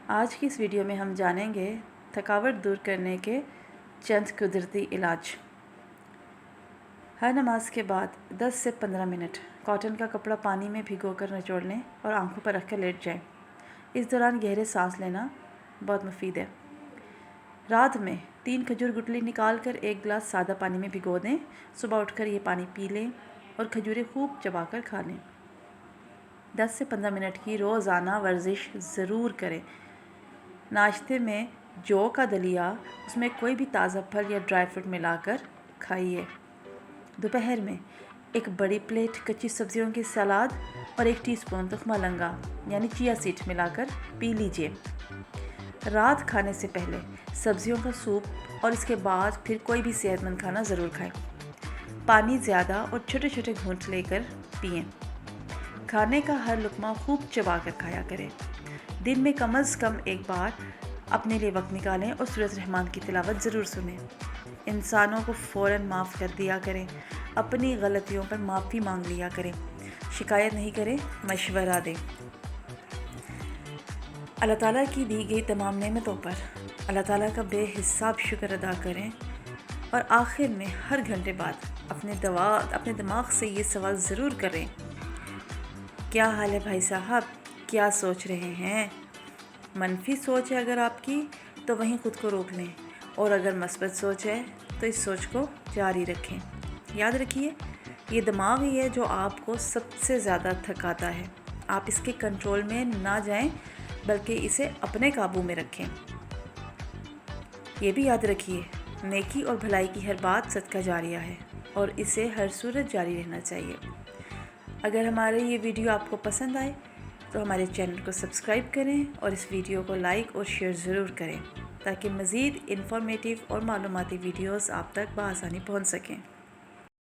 آج کی اس ویڈیو میں ہم جانیں گے تھکاوٹ دور کرنے کے چند قدرتی علاج۔ ہر نماز کے بعد 10 سے 15 منٹ کاٹن کا کپڑا پانی میں بھگو کر نچوڑ لیں اور آنکھوں پر رکھ کر لیٹ جائیں۔ اس دوران گہرے سانس لینا بہت مفید ہے۔ رات میں 3 کھجور گٹلی نکال کر 1 گلاس سادہ پانی میں بھگو دیں۔ صبح اٹھ کر یہ پانی پی لیں اور کھجوریں خوب چبا کر کھا لیں۔ 10 سے 15 منٹ کی روزانہ ورزش ضرور کریں۔ ناشتے میں جو کا دلیا، اس میں کوئی بھی تازہ پھل یا ڈرائی فروٹ ملا کر کھائیے۔ دوپہر میں ایک بڑی پلیٹ کچی سبزیوں کی سلاد اور 1 ٹی اسپون تخمہ لنگا یعنی چیا سیڈ ملا کر پی لیجیے۔ رات کھانے سے پہلے سبزیوں کا سوپ اور اس کے بعد پھر کوئی بھی صحت مند کھانا ضرور کھائیں۔ پانی زیادہ اور چھوٹے چھوٹے گھونٹ لے کر پئیں۔ کھانے کا ہر لقمہ خوب چبا کر کھایا کریں۔ دن میں کم از کم 1 بار اپنے لیے وقت نکالیں اور سورۃ الرحمن کی تلاوت ضرور سنیں۔ انسانوں کو فوراً معاف کر دیا کریں۔ اپنی غلطیوں پر معافی مانگ لیا کریں۔ شکایت نہیں کریں، مشورہ دیں۔ اللہ تعالیٰ کی دی گئی تمام نعمتوں پر اللہ تعالیٰ کا بے حساب شکر ادا کریں اور آخر میں ہر گھنٹے بعد اپنے دماغ سے یہ سوال ضرور کریں: کیا حال ہے بھائی صاحب؟ کیا سوچ رہے ہیں؟ منفی سوچ ہے اگر آپ کی تو وہیں خود کو روک لیں، اور اگر مثبت سوچ ہے تو اس سوچ کو جاری رکھیں۔ یاد رکھیے، یہ دماغ ہی ہے جو آپ کو سب سے زیادہ تھکاتا ہے۔ آپ اس کے کنٹرول میں نہ جائیں بلکہ اسے اپنے قابو میں رکھیں۔ یہ بھی یاد رکھیے، نیکی اور بھلائی کی ہر بات صدقہ جاریہ ہے اور اسے ہر صورت جاری رہنا چاہیے۔ اگر ہمارے یہ ویڈیو آپ کو پسند آئے تو ہمارے چینل کو سبسکرائب کریں اور اس ویڈیو کو لائک اور شیئر ضرور کریں تاکہ مزید انفارمیٹیو اور معلوماتی ویڈیوز آپ تک بآسانی پہنچ سکیں۔